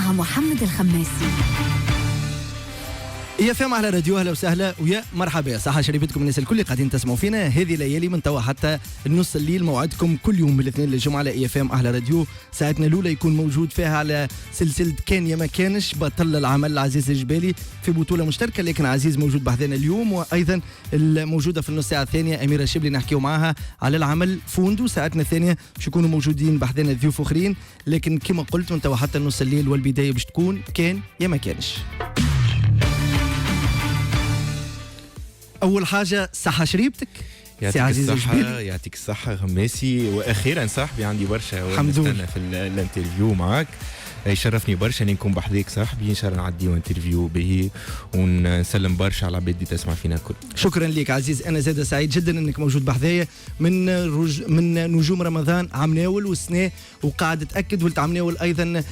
مع محمد الخماسي. يا فهم على راديو، اهلا وسهلا ويا مرحبا، صحة شريفتكم الناس الكل قاعدين تسمعوا فينا هذه الليالي من توا حتى نص الليل. موعدكم كل يوم من الاثنين للجمعة على اي فهم على راديو. ساعتنا الاولى يكون موجود فيها على سلسلة كان يا ما كانش بطل العمل عزيز الجبالي في بطولة مشتركة، لكن عزيز موجود بحذنا اليوم، وايضا الموجودة في النص ساعة الثانية أميرة شبلي نحكيو معاها على العمل فوندو. ساعتنا الثانية باش يكونوا موجودين بحذنا ضيوف اخرين، لكن كما قلت من توا حتى نص الليل والبداية باش تكون كان يا ما كانش. أول حاجة صحة شريبتك يعطيك الصحة. يعطيك الصحة غماسي، وأخيرا صاحبي عندي برشا الحمد لله في الانترفيو معاك. يشرفني برشا اني نكون بحذاك صاحبي، ان شاء الله نعديو انترفيو به ونسلم برشا على العباد اللي تسمع فينا الكل. شكرا لك عزيز، انا زاد سعيد جدا انك موجود بحذايا من نجوم رمضان عمناول والسنه، وقاعد اتاكد ولت عمناول ايضا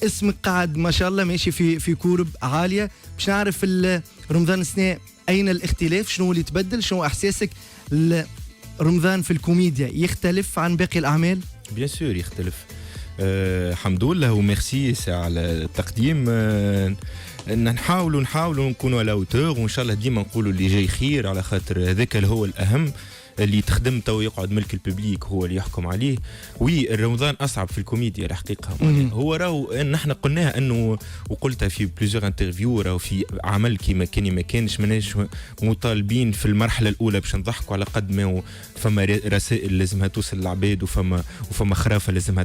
اسمك قاعد ما شاء الله ماشي في كورب عاليه. باش نعرف رمضان السنه اين الاختلاف، شنو اللي تبدل، شنو احساسك؟ رمضان في الكوميديا يختلف عن باقي الاعمال؟ بيان سور يختلف. الحمد لله وميرسي على التقديم. نحاولوا نكونوا على اوتور، وان شاء الله ديما نقولوا اللي جاي خير، على خاطر هذاك اللي هو الاهم. اللي تخدم تو يقعد ملك الببليك هو اللي يحكم عليه. وي رمضان اصعب في الكوميديا الحقيقه. هو راهو نحن قلناها انه، وقلتها في بليزيور انترفيو، راهو في عمل كيما كان ما كانش ماناش مطالبين في المرحله الاولى باش نضحكوا، على قد ما فما رسائل لازمها توصل للعباد، وفما خرافه لازمها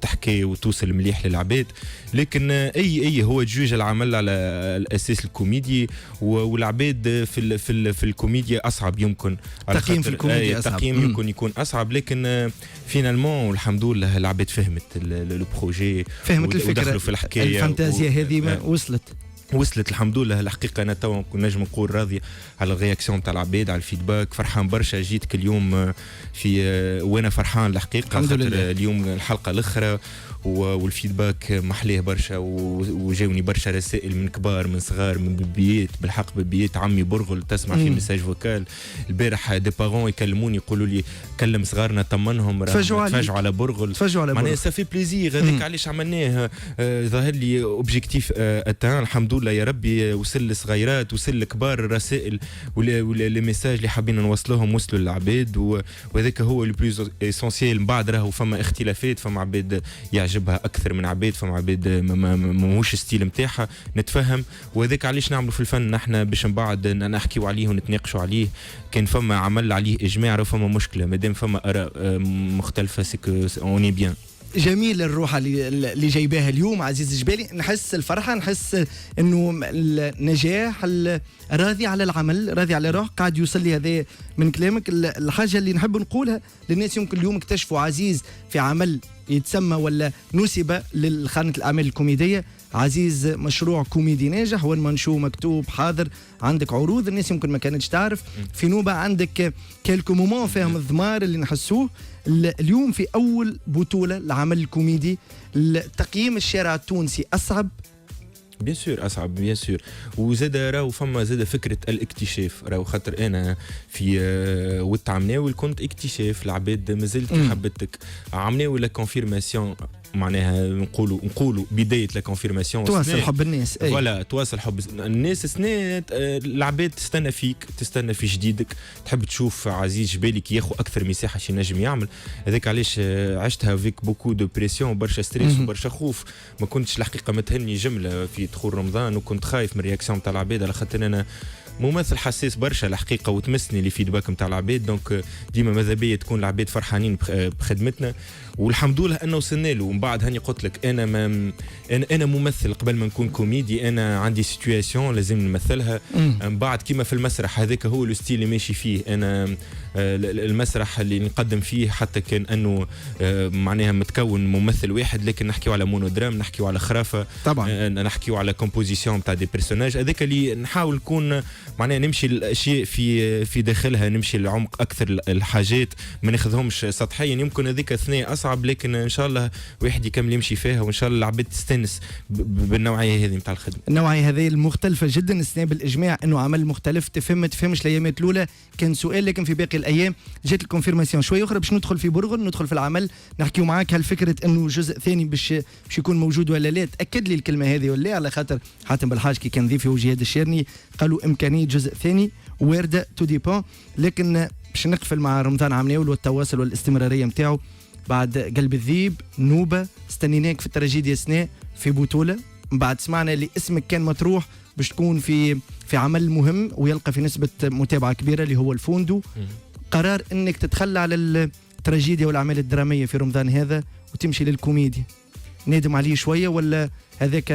تحكي وتوصل مليح للعباد. لكن اي هو تجوج العمل على الاساس الكوميدي، والعباد في الكوميديا اصعب يمكن. تقييم في الكوميديا التقييم يكون اصعب، لكن فينالمون والحمد لله العباد فهمت البروجي، فهمت الفكره، ودخلوا في الحكايه، الفانتازيا هذه وصلت الحمد لله. الحقيقه انا تو نجم نقول راضي على الرياكسيون تاع العباد، على الفيدباك، فرحان برشا. جيتك اليوم في وانا فرحان الحقيقه، الحمد لله. اليوم الحلقه الاخرى والفيدباك محليه برشا، وجاوني برشا رسائل من كبار من صغار، من بيبيات، بالحق بيبيات عمي برغل تسمع في ميساج فوكال. البارح دي بارون يكلموني يقولوا لي كلم صغارنا طمنهم، تفاجئوا على برغل، معناها سافي بليزير. هذاك علاش عملناه. ظاهر لي اوبجيكتيف اتان الحمد لله يا ربي. وصل للصغيرات، وصل لكبار، الرسائل ولي ميساج اللي حابين نوصلوهم وصلوا للعباد، وهذاك هو لو بلوز اسونسيال. من بعد راهو فما اختلافات، فما عباد يعجبها اكثر من عباد، فما عباد ماهوش ستيل نتاعها، نتفهم. وهذاك علاش نعملوا في الفن نحن، باش من بعد نحكيوا عليه ونتناقشوا عليه. كان فما عمل عليه اجماع راه فما مشكله، مادام فما اراء مختلفه سكو اوني بيان. جميل الروح اللي جايباها اليوم عزيز الجبالي. نحس الفرحة، نحس انه النجاح، راضي على العمل، راضي على روح قاعد يوصل لي هذا من كلامك. الحاجة اللي نحب نقولها للناس، يمكن اليوم اكتشفوا عزيز في عمل يتسمى ولا نسب لخانة الأعمال الكوميدية. عزيز مشروع كوميدي ناجح، وين منشو مكتوب حاضر، عندك عروض الناس يمكن ما كانتش تعرف. في نوبة عندك كالكو مومون فيهم الضمار اللي نحسوه اليوم في أول بطولة لعمل الكوميدي. تقييم الشارع التونسي أصعب بيان سور، اصعب بيان سور. وزاد راهو فما زاد فكره الاكتشاف، راهو خاطر انا في وقت عمناول كنت اكتشاف العباد مازلت حبتك. عمناول لا كونفيرماسيون، معناها نقولوا بدايه لا كونفيرماسيون، تواصل حب الناس. فوالا تواصل حب الناس. سنة العباد تستنى فيك، تستنى في جديدك، تحب تشوف عزيز جبالي ياخذ اكثر مساحه شي نجم يعمل. هذاك علاش عشتها فيك بوكو دو بريسيون، برشا ستريس وبرشا خوف. ما كنتش الحقيقه متهني جمله في دخول رمضان، وكنت خايف من الرياكسيون تاع العباد، على خاطر انا ممثل حساس برشا الحقيقه، وتمسني لي فيدباك نتاع العباد. دونك ديما ماذا بيا تكون العباد فرحانين بخدمتنا، والحمد لله انه وصلنا له. ومن بعد هاني قلت لك انا ممثل قبل ما نكون كوميدي، انا عندي سيتوياسيون لازم نمثلها. من بعد كيما في المسرح، هذاك هو الستيل اللي ماشي فيه انا. المسرح اللي نقدم فيه حتى كان انه معناها متكون ممثل واحد، لكن نحكيو على مونودرام، نحكيو على خرافه طبعا، نحكيو على كومبوزيسيون تاع دي بيرسوناج. هذاك اللي نحاول نكون معناها نمشي الاشياء في داخلها، نمشي لعمق اكثر الحاجات، ما ناخذهمش سطحيا. يمكن هذيك اثناء اصعب، لكن ان شاء الله واحد يكمل يمشي فيها، وان شاء الله العباد تستانس بالنوعيه هذه نتاع الخدمه. النوعيه هذه المختلفه جدا، استثناء بالاجماع انه عمل مختلف. تفهم ما تفهمش الايامات الاولى كان سؤال، لكن في باقي الايام جات الكونفيرماسيون. شويه اخرى باش ندخل في برغل، ندخل في العمل، نحكيو معاك هل فكره انه جزء ثاني باش يكون موجود ولا لا. تاكد لي الكلمه هذه ولا، على خاطر حاتم بالحاج كي كان ضيفي وجهاد الشيرني قالوا امكانيه جزء ثاني وارده تو ديبون. لكن باش نقفل مع رمضان عمناول والتواصل والاستمراريه نتاعو بعد قلب الذيب نوبه. استنيناك في التراجيديا سناء في بطوله، بعد سمعنا اللي اسمك كان مطروح باش تكون في عمل مهم ويلقى في نسبه متابعه كبيره اللي هو الفوندو. قرار انك تتخلى على التراجيديا والاعمال الدراميه في رمضان هذا وتمشي للكوميديا، نادم عليه شويه ولا هذاك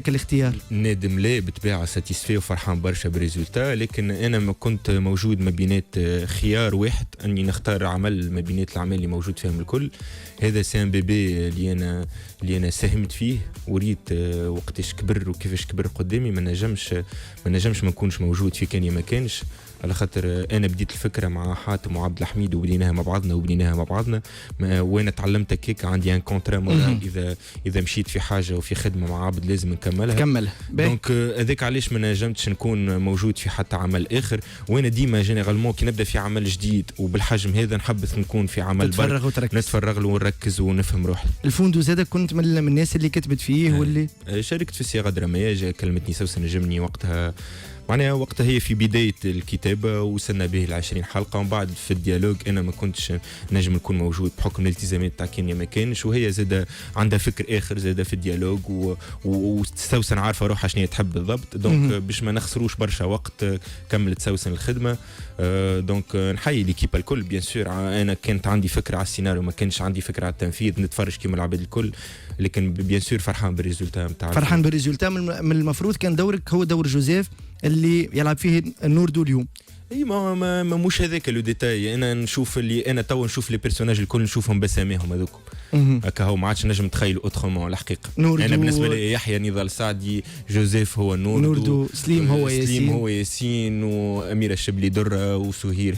الاختيار؟ نادم لا، بالطبيعه ساتيسفي وفرحان برشا بريزولتا، لكن انا ما كنت موجود ما بينات خيار واحد اني نختار عمل ما بينات الاعمال اللي موجود فيهم الكل. هذا سان بيبي اللي انا ساهمت فيه وريت وقتاش كبر وكيفاش كبر قدامي. ما نجمش ما نكونش موجود في كان ما كانش، على خاطر انا بديت الفكره مع حاتم وعبد الحميد وبديناها مع بعضنا وانا تعلمت هكاك. عندي ان كونترا مورال، اذا مشيت في حاجه وفي خدمه مع عبد لازم نكملها. دونك هذاك علاش ما نجمتش نكون موجود في حتى عمل اخر. وانا ديما جينيرالمون كي نبدا في عمل جديد وبالحجم هذا نحبذ نكون في عمل نتفرغ له ونركز ونفهم روحي. الفوندو زاد كنت من الناس اللي كتبت فيه واللي شاركت في الصياغه الدراميه. كلمتني سوسن نجمني وقتها، معناها وقتها هي في بداية الكتابة وصلنا به 20 حلقة، ومن بعد في الديالوج أنا ما كنتش نجم نكون موجود بحكم الالتزامات تاع كينيا ما كانش، وهي زادة عندها فكر آخر زادة في الديالوج وسوسن عارفة روحها شنو تحب بالضبط. دونك باش ما نخسروش برشا وقت كملت سوسن الخدمة. دونك نحيي ليكيبا الكل بيان سور. أنا كانت عندي فكرة على السيناريو، ما كانش عندي فكرة على التنفيذ، نتفرج كيما العباد الكل، لكن بيان سور فرحان بالريزولتا نتاع. فرحان بالريزولتا. من المفروض كان دورك هو دور جوزيف اللي يلعب فيه النوردو اليوم. اي ما مش هذاك لو ديتاي. انا نشوف اللي انا تو نشوف لي بيرسوناج الكل نشوفهم بساميهم هذوك هكا، هو ما عادش نجم نتخيل اوترومون الحقيقه. انا بالنسبه لي يحيى نضال سعدي، جوزيف هو نوردو، سليم هو ياسين واميره الشبلي دره وسهير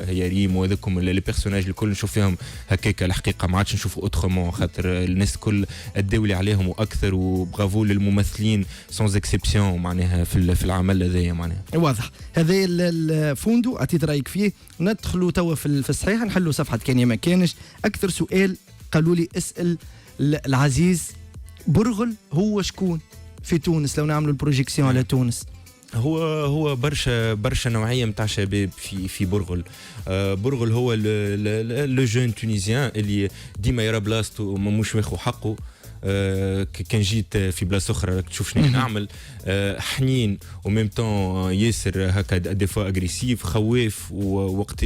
هي ريم، وهذوكم لي بيرسوناج الكل نشوف فيهم هكاك الحقيقه. ما عادش نشوف اوترومون، خاطر الناس الكل الدولي عليهم واكثر، وبرافو للممثلين سونز اكسبسيون معناها في العمل هذايا معناها واضح. هذا الفوندو اعطيت رايك فيه. ندخلوا توا في الصحيح، نحلوا صفحه كان ما كانش. اكثر سؤال قالوا لي اسال العزيز برغل هو شكون في تونس لو نعملوا البروجيكسيون على تونس؟ هو برشا نوعيه نتاع شباب في برغل. برغل هو لو جون تونيزيان اللي ديما يرى بلاصتو مش ماخو حقه. كان جيت في بلاصه اخرى تشوف شنو نعمل، حنين وميم طون ياسر هكا دي فوا اغريسيف خواف، ووقت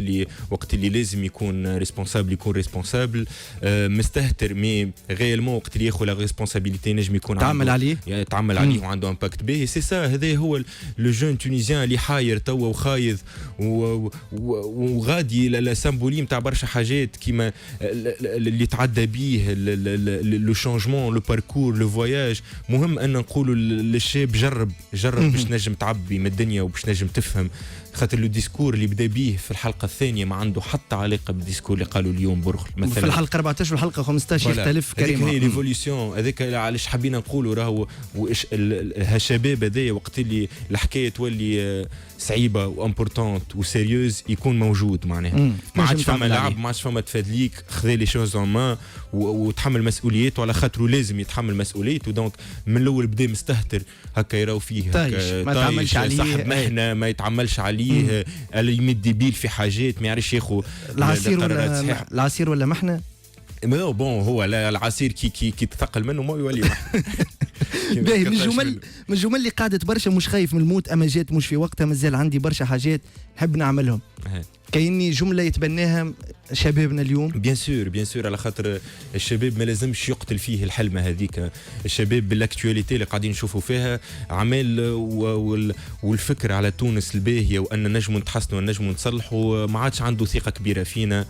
اللي لازم يكون ريسبونسابل مستهتر، مي غيالمون وقت اللي ياخذ لا ريسبونسابيلتي نجم يكون تعمل عليه وعنده امباكت باهي. سي سا هذا هو لو جون تونيزيان اللي حاير توا وخايض وغادي لا سامبولي نتاع برشا حاجات كيما اللي تعدى بيه لو شانجمون لو باركور لو فواياج. مهم ان نقولوا للشاب جرب باش نجم تعبي من الدنيا وباش نجم تفهم، خاطر لو ديسكور اللي بدا بيه في الحلقه الثانيه ما عنده حتى علاقه بالديسكور اللي قالوا اليوم برغل مثلا في الحلقه 14 والحلقه 15 يختلف كريم. هذيك هي ليفوليسيون، هذاك علاش حابين نقولوا راهو هالشباب هذايا وقت اللي الحكايه تولي صعيبه وامبورطونت وسيريوز يكون موجود معناها. ما عادش فما لعب، ما عادش فما تفادليك، خذ لي شوز اون مان وتحمل مسؤوليته، على خاطره لازم يتحمل مسؤوليته. دونك من الاول بدا مستهتر هكا يراو فيه هكا ما يتعملش عليه، صاحب مهنه ما يتعملش عليه، يمد ديبيل في حاجات ما يعرفش ياخذ العصير ولا محنه. بون هو العصير كي تثقل منه ما يولي باهي. من الجمل اللي قعدت برشا مش خايف من الموت، اما جات مش في وقتها، مازال عندي برشا حاجات نحب نعملهم. كايني جمله يتبناها شبابنا اليوم. بيان سور على خاطر الشباب ما لازمش يقتل فيه الحلمه هذيك. الشباب بالاكtualité اللي قاعدين نشوفوا فيها عمل والفكر على تونس الباهيه وان نجموا نتحسنوا ونجموا نصلحوا، ما عادش عنده ثقه كبيره فينا.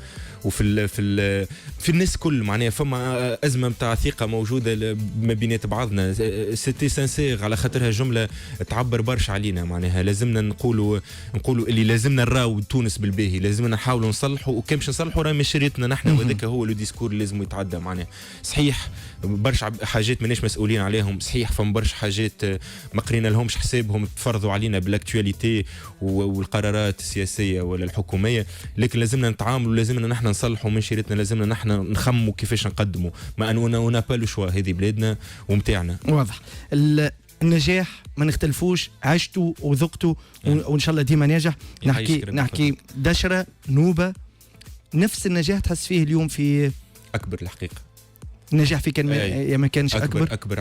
في الناس كل معناها فما ازمه نتاع ثقه موجوده ما بينات بعضنا. سيتي سانسير على خاطرها جمله تعبر برشا علينا معناها. لازمنا نقولوا اللي لازمنا نراو تونس بالباهي، لازمنا نحاولوا نصلحوا، وكان باش نصلحوا راه مش شريتنا نحن، وهذاك هو لو ديسكور اللي لازم يتعدى معناها. صحيح برشا حاجات ماناش مسؤولين عليهم، صحيح فما برشا حاجات ما قرينا لهمش حسابهم تفرضوا علينا بالاكtualité والقرارات السياسيه ولا الحكوميه، لكن لازمنا نتعاملوا، لازمنا نحن نصلحوا من شريتنا، لازمنا نحن نخموا كيفاش نقدموا، ما اننا با لو شوا، هذه بلادنا ومتاعنا. واضح. النجاح ما نختلفوش، عشتوا وذقتوا وان شاء الله ديما ناجح. نحكي دشره نوبه، نفس النجاح تحس فيه اليوم في اكبر الحقيقه. النجاح في كان يا ما كانش اكبر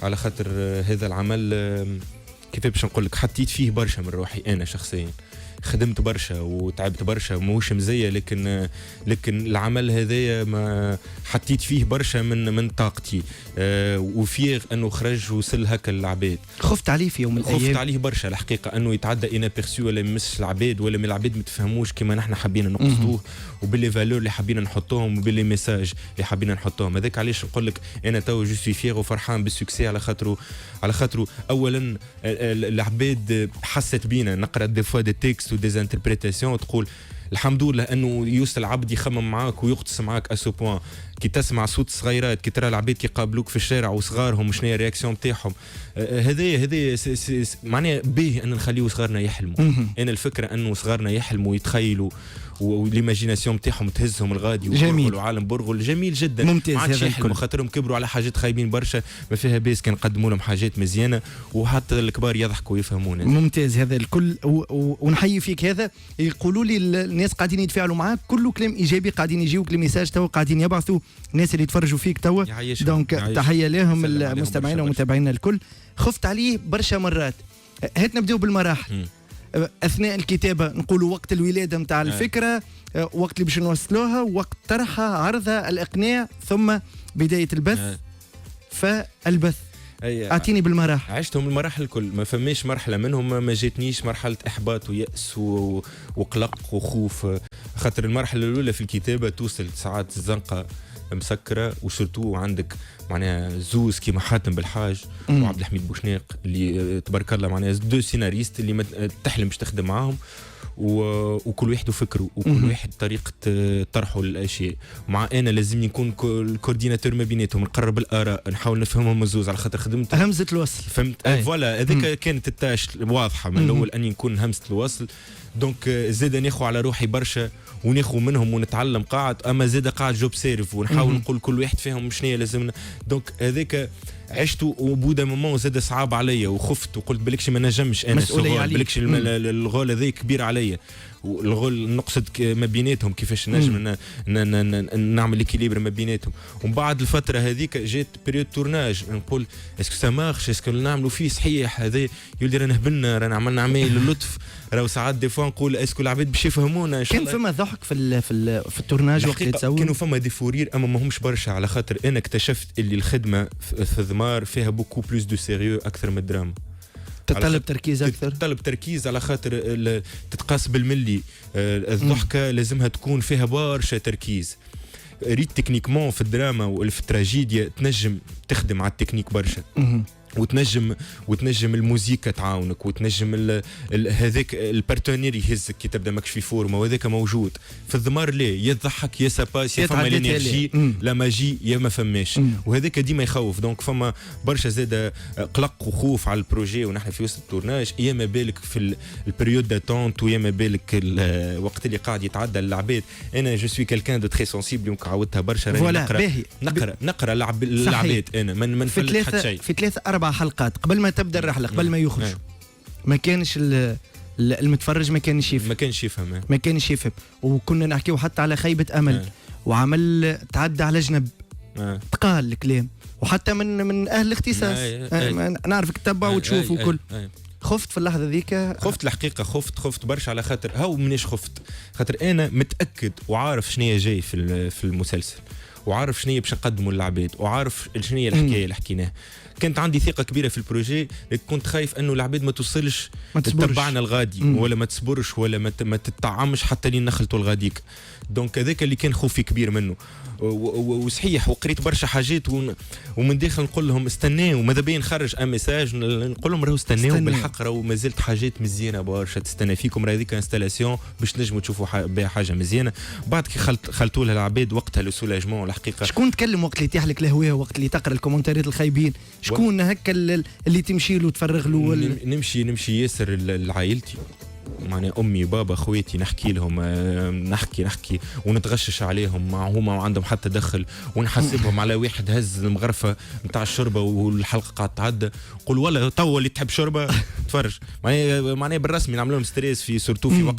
على خاطر هذا العمل كيف باش نقول لك، حطيت فيه برشا من روحي انا شخصيا، خدمت برشا وتعبت برشا، ماهوش مزيه، لكن العمل هذايا ما حطيت فيه برشا من طاقتي، وفيغ انه خرج وصل هكا للعباد. خفت عليه في يوم من الايام؟ خفت عليه برشا الحقيقه، انه يتعدى انا بيرسو ولا يمس العباد، ولا من العباد ما تفهموش كما نحن حابين نقصدوه، وباللي فالور اللي حابين نحطوهم، وباللي ميساج اللي حابين نحطوهم. هذاك علاش نقول لك انا تو جو سوي فيغ وفرحان بالسكسي، على خاطره اولا العباد حست بينا. نقرا دي فوا دي تيكست ودي انتربريتاسيون تقول الحمد لله انه يوصل العبد يخمم معاك ويقتص معاك اسو بوان. كي تسمع صوت صغيرات، كي ترى العباد كيقابلوك في الشارع وصغارهم شنو هي الرياكسيون نتاعهم، هذا معناها باهي ان نخليو صغارنا يحلموا. انا الفكره انه صغارنا يحلموا ويتخيلوا، والايماجيناسيون نتاعهم تهزهم الغادي ويقولوا عالم برغل جميل جدا. ممتاز. ما عادش يحلموا خاطرهم كبروا على حاجات خايبين برشا، ما فيها بيس كان نقدموا لهم حاجات مزيانه وحتى الكبار يضحكوا ويفهمونا. ممتاز هذا الكل، ونحيي فيك هذا. يقولوا لي الناس قاعدين يتفاعلوا معاك كله كلام ايجابي، قاعدين يجيوك الميساج توا، قاعدين يبعثوا الناس اللي يتفرجوا فيك توا، دونك تحيه لهم المستمعين ومتابعينا الكل. خفت عليه برشا مرات. هات نبداو بالمراحل. اثناء الكتابه نقولوا وقت الولاده نتاع الفكره، وقت اللي باش نوصلوها، وقت طرحها، عرضها، الاقناع، ثم بدايه البث. فالبث اعطيني بالمراحل. عشتهم المراحل الكل، ما فماش مرحله منهم ما جاتنيش مرحله احباط ويأس وقلق وخوف. خاطر المرحله الاولى في الكتابه توصل ساعات الزنقه مسكره، وسورتو عندك معناها زوز كيما حاتم بالحاج وعبد الحميد بوشناق اللي تبارك الله معناها دو سيناريست اللي ما تحلم باش تخدم معاهم، وكل واحد فكره وكل واحد طريقه طرحه للاشياء. مع انا لازم يكون الكورديناتور ما بيناتهم، نقرب الاراء، نحاول نفهمهم الزوز على خاطر خدمت همزه الوصل. فهمت؟ فوالا هذيك كانت التاش واضحه من الاول اني نكون همزه الوصل. دونك زاد ناخذ على روحي برشا وناخذ منهم ونتعلم قاعد، اما زاد قاعد جوب سيرف ونحاول نقول كل واحد فيهم شنو لازمنا. دونك هذاك عشته، وبودا مومون زاد صعب عليا وخفت وقلت بلكش ما نجمش انا بلكش الغول هذا كبير عليا، والغول نقصد ما بيناتهم كيفاش نجم نعمل ليكيليبر ما بيناتهم. ومن بعد الفتره هذيك جات بريود تورناج، نقول اسكو سا مارش، اسكو نعملوا فيه صحيح هذا، يقول لي رانا هبلنا، رانا عملنا عمايل اللطف، راهو ساعات دي فوا نقول اسكو العباد باش يفهمونا ان شاء الله. كان فما ضحك في التورناج وقت يتصور؟ كانوا فما دي فورير اما ماهمش برشا، على خاطر انا اكتشفت اللي الخدمه في الضمار فيها بوكو بلوس دو سيريو اكثر من الدراما. تطلب تركيز اكثر، تطلب تركيز على خاطر تتقاس بالملي. الضحكه لازمها تكون فيها برشا تركيز. ريت تكنيكمون في الدراما وفي التراجيديا تنجم تخدم على التكنيك برشا، وتنجم الموسيقى تعاونك، وتنجم هذاك البارتنير يهزك كي تبدا ماكش في فورما، وهذاك موجود في الضمار. ليه يضحك يا ساباس يا فما الانرجي لا ماجي يا ما فماش، وهذاك ديما يخوف. دونك فما برشا زاد قلق وخوف على البروجي ونحن في وسط التورناج، يا ما بالك في البريود داتونت، ويا ما بالك الوقت اللي قاعد يتعدى للعباد. انا جو سوي كالكان دو تري سونسيبل، عاودتها برشا، نقرا العباد. انا ما نفلت حتى شيء. في 3-4 حلقات قبل ما تبدا الرحله، قبل ما يخرج، ما كانش المتفرج ما كانش يفهم، وكنا نحكيو حتى على خيبه امل، وعمل تعدى على جنب، تقال الكلام، وحتى من اهل الاختصاص. نعرفك تتبع وتشوف وكل. خفت في اللحظه ذيك؟ خفت الحقيقه، خفت برشا، على خاطر هاو منيش خفت، خاطر انا متاكد وعارف شنو جاي في المسلسل، وعارف شنو باش نقدموا للعباد وعارف شنو هي الحكايه اللي حكيناها. كانت عندي ثقه كبيره في البروجي، لكن كنت خايف انه العباد ما توصلش تتبعنا الغادي ولا ما تصبرش ولا ما تتطعمش حتى لين نخلطوا الغاديك. دونك هذاك اللي كان خوفي كبير منه. وصحيح وقريت برشا حاجات ومن داخل نقول لهم استناو، ماذا بيا نخرج ان ميساج نقول لهم راهو استناو بالحق، راهو مازالت حاجات مزيانه برشا تستنى فيكم، راه هذيك انستالاسيون باش تنجموا تشوفوا بها حاجه مزيانه. بعد كي خلطوا لها العباد وقتها لو سولاجمون الحقيقه. شكون تكلم وقت اللي يتيح لك الهويه، وقت اللي تقرا الكومنتاريات الخايبين؟ شكون هكا اللي تمشي له وتفرغ له نمشي ياسر لعائلتي، معناها امي بابا خواتي، نحكي لهم نحكي ونتغشش عليهم هما ما عندهم حتى دخل، ونحسبهم على واحد هز المغرفه نتاع الشربه والحلقه قاعد تعدى، نقول والله تو اللي تحب شربه تفرج. معناها بالرسمي نعمل لهم ستريس في سورتو في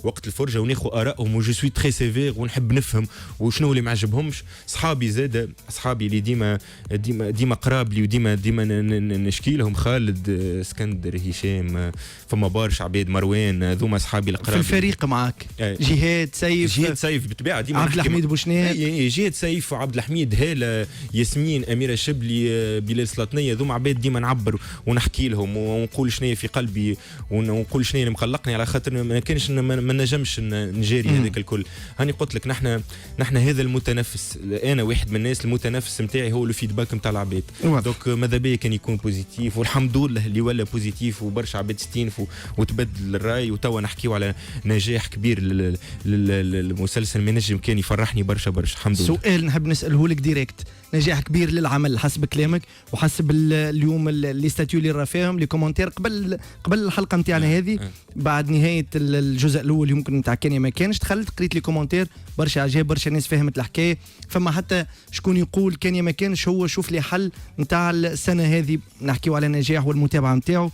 وقت الفرجه، وناخذ ارائهم وجو سوي تري سيفير ونحب نفهم وشنو اللي ما عجبهمش. صحابي زاد صحابي اللي ديما قراب لي وديما نشكي لهم، خالد اسكندر هشام، فما برشا عباد مروان، ذوما اصحابي القراب في الفريق معك. جهاد سيف بالطبيعه ديما عبد الحميد بوشناق، جهاد سيف وعبد الحميد هاله ياسمين اميره شبلي بلال سلاطنيه، ذوما عباد ديما نعبر ونحكي لهم ونقول شنو في قلبي ونقول شنو اللي مقلقني، على خاطر ما كانش ما نجمش نجاري هذاك الكل. هاني قلت لك نحن هذا المتنفس، انا واحد من الناس المتنفس نتاعي هو الفيدباك نتاع العباد. دونك ماذا بيا كان يكون بوزيتيف، والحمد لله اللي ولا بوزيتيف وبرشا عباد تستينفوا وتبدل الراي. وتوا نحكيو على نجاح كبير للمسلسل، ما نجم كان يفرحني برشا الحمد لله. سؤال نحب نساله لك ديريكت، نجاح كبير للعمل حسب كلامك وحسب اليوم لي ستاتيو اللي رافيهم لي كومنتير قبل الحلقه نتاعنا هذه، بعد نهايه الجزء الاول يمكن نتاع كان ما كانش، دخلت قريت لي كومنتير برشا عجاب، برشا ناس فهمت الحكايه. فما حتى شكون يقول كان ما كانش هو شوف لي حل نتاع السنه هذه، نحكيو على النجاح والمتابعه نتاعو.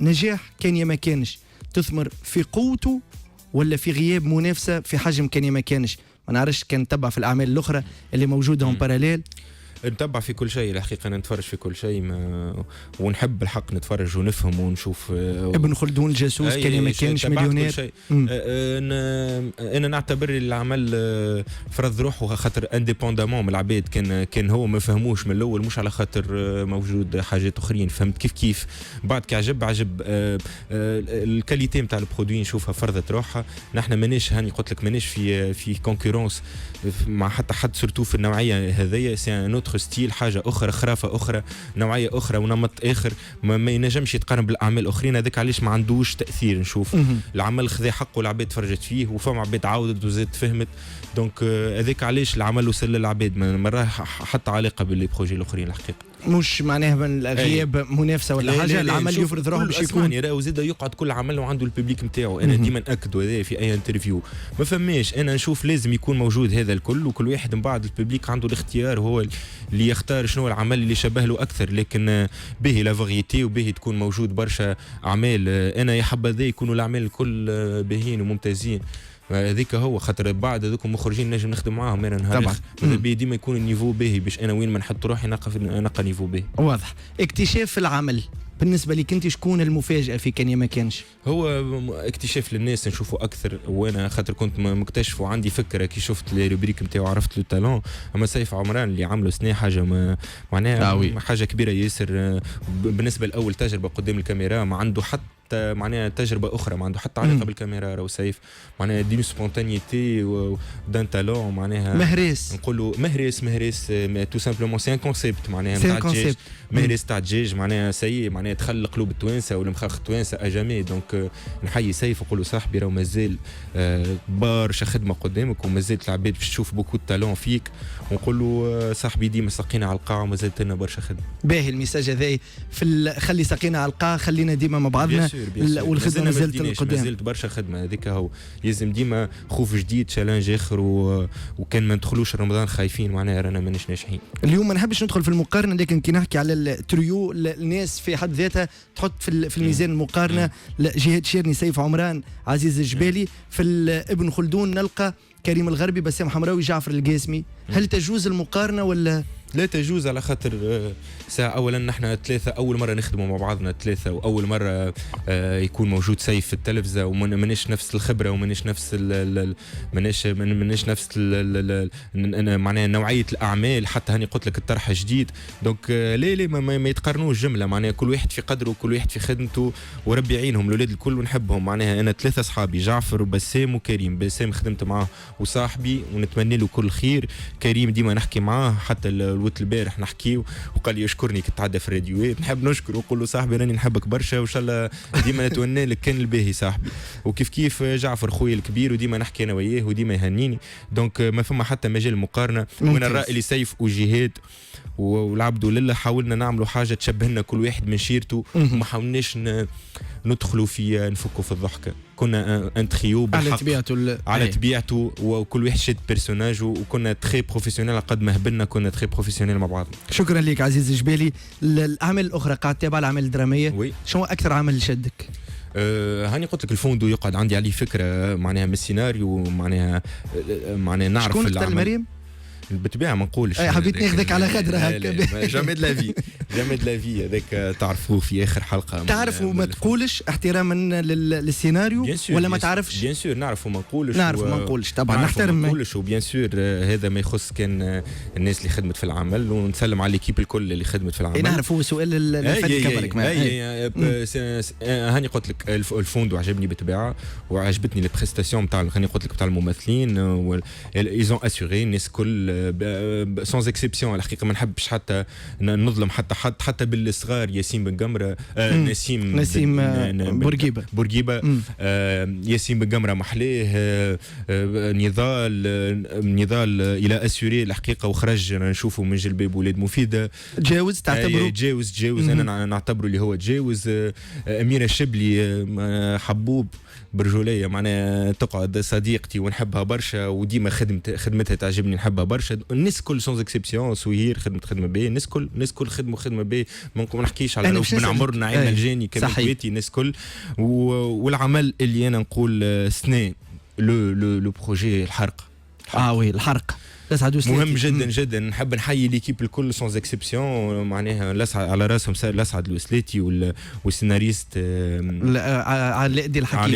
النجاح كان ما كانش تثمر في قوته ولا في غياب منافسه في حجم كان ما كانش؟ ما نعرفش، كان نتبع في الاعمال الاخرى اللي موجوده اون باراليل. نتبع في كل شيء الحقيقه، انا نتفرج في كل شيء ونحب الحق نتفرج ونفهم ونشوف. ابن خلدون جاسوس كان ما كانش مليونير. انا نعتبر العمل فرض روحه، خاطر انديبوندامون من العباد، كان هو ما فهموش من الاول، مش على خاطر موجود حاجات اخرين، فهمت كيف بعد كي عجب الكاليتي نتاع البرودوي نشوفها فرضت روحها. نحن ماناش هاني قلت لك ماناش في كونكورونس مع حتى حد، سورتو في النوعيه هذيا، سي ستيل، حاجه اخرى، خرافه اخرى، نوعيه اخرى ونمط اخر، ما ينجمش يتقارن بالاعمال الاخرين. هذاك علاش ما عندوش تاثير. نشوف العمل خذا حقه، العباد تفرجت فيه وفما عباد عاودت وزاد فهمت. دونك هذاك علاش العمل وصل للعباد، ما راه حتى علاقه باللي بروجي الاخرين الحقيقه. مش معناها من غياب منافسه ولا حاجه، لا العمل يفرض روحه باش يكون. راهو زاد يقعد كل عمل وعنده الببليك نتاعو. انا ديما ناكد هذا في اي انترفيو، ما فماش. انا نشوف لازم يكون موجود هذا الكل، وكل واحد من بعد الببليك عنده الاختيار، هو اللي يختار شنو العمل اللي شبه له اكثر. لكن به لا فاريتي وبه تكون موجود برشا اعمال. انا يا حبذا يكونوا الاعمال الكل باهين وممتازين. هذيك هو خاطر بعد هذوك المخرجين نجم نخدم معاهم انا نهار طبعا. ديما يكون النيفو باهي، باش انا وين ما نحط روحي نلقى نيفو باهي. واضح. اكتشاف العمل بالنسبه لك انت، شكون المفاجاه في كان ما كانش؟ هو اكتشاف للناس نشوفه اكثر، وانا خاطر كنت مكتشف وعندي فكره كي شفت لي روبريك نتاعو عرفت له تالون. اما سيف عمران اللي عملوا سنه حاجه معناها حاجه كبيره ياسر. بالنسبه لاول تجربه قدام الكاميرا، ما عنده حتى معناها تجربه اخرى، ما عنده حتى علاقه بالكاميرا. راهو سيف معناها دين سبونتانيتي ودان تالون، معناها مهرس، نقولوا مهرس تو سامبلومون سي ان كونسيبت، معناها نتاع الدجاج، مهرس تاع الدجاج، معناها سي معناها دخل قلوب التوانسه والمخاخ التوانسه اجامي. دونك نحيي سيف ونقول له صاحبي راهو مازال برشا خدمه قدامك، ومازالت العباد باش تشوف بوكو تالون فيك، ونقول له صاحبي ديما سقينا على القاع ومازالت لنا برشا خدمه. باهي الميساج هذا خلي سقينا على القاع، خلينا ديما مع بعضنا، والخدمه مازالت القدام، مازالت برشا خدمه. هذيك هو لازم ديما خوف جديد، تشالنج اخر، وكان ما ندخلوش رمضان خايفين معناها رانا ماناش ناجحين. اليوم ما نحبش ندخل في المقارنه، لكن كي نحكي على التريو، الناس في حد ذاتها تحط في الميزان المقارنه. جهاد شيرني، سيف عمران، عزيز الجبالي. في ابن خلدون نلقى كريم الغربي، بسام حمراوي، جعفر القاسمي. هل تجوز المقارنه ولا ثلاثة يجوز على خاطر ساعة أولا نحن ثلاثة أول مرة نخدموا مع بعضنا ثلاثة، وأول مرة يكون موجود سيف في التلفزة، ومناش نفس الخبرة ومناش نفس مناش نفس معناها نوعية الأعمال. حتى هاني قلت لك الطرح جديد، دونك ليه ما يتقارنوش جملة، معناها كل واحد في قدره وكل واحد في خدمته، وربي يعينهم الأولاد الكل ونحبهم. معناها أنا ثلاثة أصحابي جعفر وبسام وكريم. بسام خدمت معاه وصاحبي ونتمنى له كل خير. كريم ديما نحكي معاه، حتى الوقت البارح نحكيه وقال لي يشكرني كي تعدى في الراديوات. نحب نشكر ونقول له صاحبي راني نحبك برشا، وان شاء الله ديما نتمنى لك كان الباهي صاحبي. وكيف كيف جعفر خويا الكبير وديما نحكي انا وياه وديما يهنيني. دونك ما فما حتى مجال مقارنه. من الرأي اللي سيف وجهاد والعبد لله حاولنا نعملوا حاجه تشبهنا كل واحد من شيرته، وما حاولناش ندخلوا في نفكوا في الضحكه. كنا ان تريو على طبيعته على طبيعته، وكل واحد شاد بيرسوناج، وكنا تري بروفيسيونيل قد ما هبلنا كنا تري بروفيسيونيل مع بعض. شكرا لك عزيز الجبالي. الاعمال الاخرى قاعد تتابع الاعمال الدراميه، شنو اكثر عمل شدك؟ هاني قلت لك الفوندو يقعد عندي عليه فكره معناها من السيناريو، معناها نعرف شكون قتل مريم؟ بالطبيعه ما نقولش. حبيت ناخذك على خدرها هكا. جامي د لافي هذاك تعرفوه في اخر حلقه. تعرف وما تقولش احتراما للسيناريو، ولا ما تعرفش؟ بيان سور نعرف وما نقولش. ما نقولش طبعا، نحترم ما نقولش. وبيان سور هذا ما يخص كان الناس اللي خدمت في العمل، ونسلم على ليكيب الكل اللي خدمت في العمل. نعرف هو سؤال الفن كبرك. هاني قلت لك الفوندو عجبني بالطبيعه، وعجبتني لي بريستاسيون نتاع هاني قلت لك نتاع الممثلين. ايزون اسيوري الناس كل سونز اكسبسيون. الحقيقه ما نحبش حتى نظلم حتى بالصغار. ياسين بن قمره، نسيم بورقيبه ياسين بن قمره محليه. نضال الى اسيوري الحقيقه، وخرج نشوفه من جلباب ولاد مفيده. تجاوز تعتبره تجاوز انا نعتبره اللي هو تجاوز. اميره الشبلي حبوب برجوليه، معناها تقعد صديقتي ونحبها برشا، وديما خدمتها تعجبني نحبها برشا. الناس كل سونز اكسبسيون. سويهير خدمه باهي، الناس كل خدمه باهي. ما نحكيش على بن عمر نعيم الجاني كان كويتي. الناس كل والعمل اللي انا نقول سنة لو بروجي الحرق. وي الحرق مهم جدا. نحب نحيي ليكيب الكل سونز اكسبسيون، معناها على راسهم الاسعد الوسلاتي والسيناريست علاء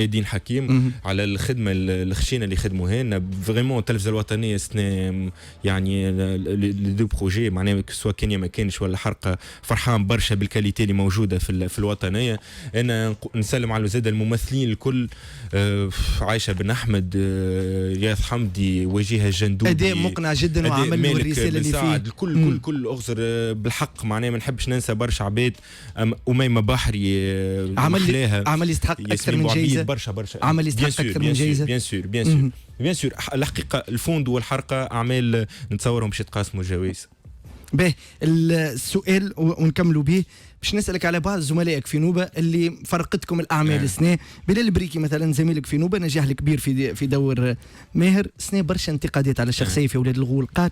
الدين حكيم على الخدمه الخشينه اللي خدموها لنا فريمون. التلفزه الوطنيه سنة يعني لي دو بروجي، معناها سواء كان ما كانش ولا حرقه. فرحان برشا بالكاليتي اللي موجوده في الوطنيه. انا نسلم على زاد الممثلين الكل، عايشه بن احمد، رياض حمدي، وجيه الجندوبي. مقنع جدا، وعمل له الرساله اللي فيه. كل اغزر بالحق، معناها ما نحبش ننسى برشا عباد. أميمة بحري عمل يستحق اكثر من جائزه. برشا عمل يستحق اكثر من جائزه. بيان سور الحقيقه الفوند والحرقه اعمال نتصورهم باش يتقاسموا جوائز. به السؤال ونكملوا به، باش نسألك على بعض زملائك في نوبة اللي فرقتكم الأعمال السنة. بلال البريكي مثلا زميلك في نوبة، نجاح الكبير في دور ماهر. سنة برشا انتقادات على الشخصية في أولاد الغول. قاعد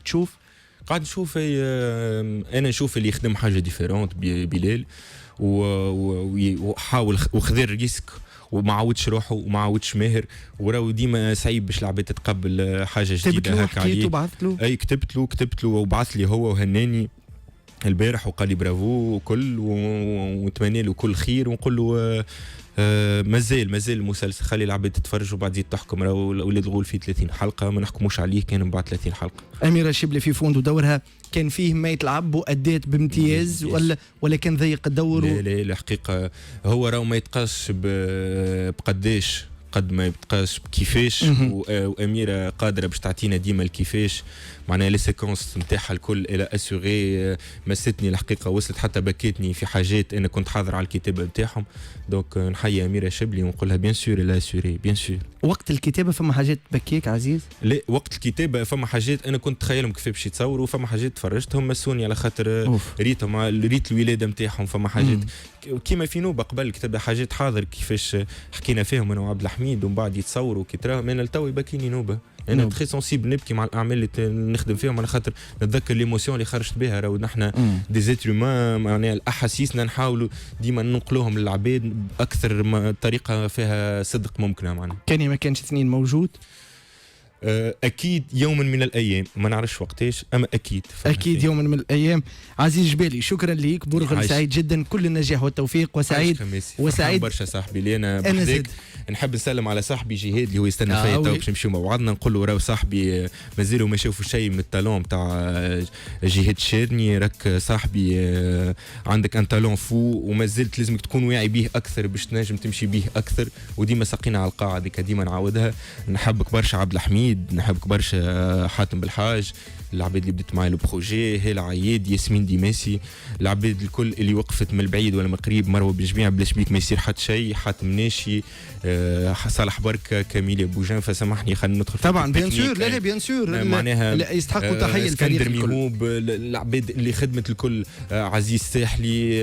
نشوف أنا نشوف اللي يخدم حاجة ديفيرونت بلال، وحاول وخذ الريسك، وما عودش روحه وما عودش ماهر. وراو ديما صعيب باش العباد تتقبل حاجه جديده هكا عليه. كتبت له وبعث لي هو وهناني البارح وقال لي برافو وكل، ونتمنى له كل خير، ونقول له مازال المسلسل خلي العباد تتفرج وبعد زيد تحكم. راهو اولاد الغول في 30 حلقه، ما نحكموش عليه كان من بعد 30 حلقه. اميره الشبلي في فوندو دورها كان فيه ما يتلعب وادات بامتياز، ولا كان ضيق الدور؟ لا الحقيقه هو راهو ما يتقاس بقداش، قد ما يبقاش كيفاش. واميره قادره باش تعطينا ديما الكيفاش، معناها لي سيكونس نتاعها الكل الى اسيغي. مستني الحقيقه، وصلت حتى بكيتني في حاجات انا كنت حاضر على الكتابه نتاعهم. دونك نحيي اميره شبلي ونقول لها بيان سور لا اسيغي بيان سور. وقت الكتابه فما حاجات بكيك عزيز؟ لا وقت الكتابه فما حاجات انا كنت تخيلهم كيف باش يتصوروا، فما حاجات تفرجتهم مسوني على خاطر ريت الولاده نتاعهم. فما حاجات كيما في نوبه قبل كتب حاجات حاضر كيفاش حكينا فيهم انا وعبد الحميد، ومن بعد يتصوروا كي ترى انا لتو يبكيني نوبه. انا تري سونسيبل نبكي مع الاعمال اللي نخدم فيهم على خاطر نتذكر ليموسيون اللي خرجت بها. راهو نحن دي زيتر هيومان، معناها الاحاسيسنا نحاولوا ديما ننقلوهم للعباد باكثر طريقه فيها صدق ممكنه. معناها كان ما كانش اثنين موجود اكيد يوم من الايام، ما نعرفش وقتاش، اما اكيد اكيد يوم من الايام. عزيز جبالي شكرا ليك، برغل عايش. سعيد جدا، كل النجاح والتوفيق، وسعيد وسعيد برشا صاحبي اللي انا بحذاك. نحب نسلم على صاحبي جهاد اللي هو يستنى فيا تو باش نمشيو مع بعضنا، نقول له راهو صاحبي مازالوا ما شافوا شيء من التالون تاع جهاد الشيرني، راك صاحبي عندك ان تالون فو وما زلت لازمك تكون واعي به اكثر باش تنجم تمشي به اكثر، وديما ساقينا على القاعه هذيك ديما نعاودها. نحبك برشا عبد الحميد، نحبك برشا حاتم بالحاج، العباد اللي بديت معايا البروجي، هيلا عياد، ياسمين ديماسي، العباد الكل اللي وقفت من البعيد ولا من قريب، مروه بن جميع، بلاش بيك ما يصير حتى شيء، حاتم ناشي، صالح بركه، كاميليا بوجان، فسامحني خلينا ندخل طبعا بيان سور. لا بيان سور معناها يستحقوا تحيه الفريق الكل، ميهوب، العباد اللي خدمت الكل، عزيز ساحلي،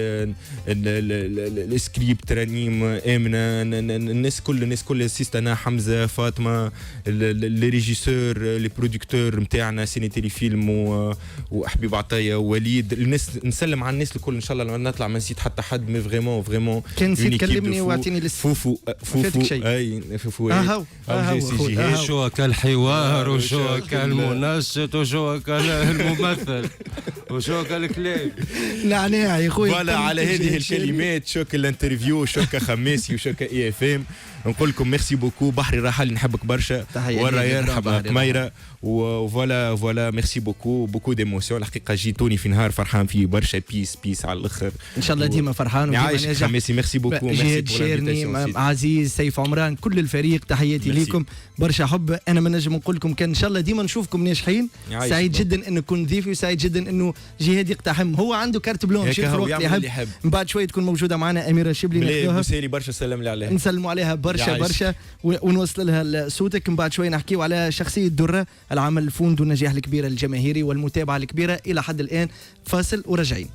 السكريبت رنيم، امنه، الناس كل سيستانا، حمزه، فاطمه، لي ريجيسور، لي برودكتور نتاعنا، سيني تيلي فيلم وحبيب عطيه ووليد، الناس نسلم على الناس الكل ان شاء الله نطلع ما نسيت حتى حد، مي فريمون كان نسيت تكلمني واعطيني فوفو اي فوفو شو كالحوار وشو كالمنشط وشو كالممثل وشو كالكلام نعناع يا خويا. فوالا على هذه الكلمات شوك الانترفيو، شوك خماسي وشوك اي اف ام، نقول لكم ميرسي بوكو. بحري راحل نحبك برشا، ورا يرحب قميره، وفوالا ميرسي بوكو ديموسيون. الحقيقه جيتوني في نهار فرحان فيه برشا، بيس على الاخر ان شاء الله ديما فرحان وديما ناجح. خماسي ميرسي بوكو، جهاد شيرني، عزيز، سيف عمران، كل الفريق تحياتي ليكم، برشا حب. انا ما نجم نقول لكم كان ان شاء الله ديما نشوفكم ناجحين. سعيد جدا انه كنت ضيفي، وسعيد جدا انه جهاد يقتحم، هو عنده كارت بلون في الوقت اللي يحب. من بعد شويه تكون موجوده معنا اميره شبلي، ناخذوها بوسالي برشا، سلم لي عليها، نسلموا عليها برشا ونوصل لها صوتك. من بعد شويه نحكيو على شخصيه درة، العمل الفوند والنجاح الكبير الجماهيري والمتابعه الكبيره الى حد الان. فاصل وراجعين.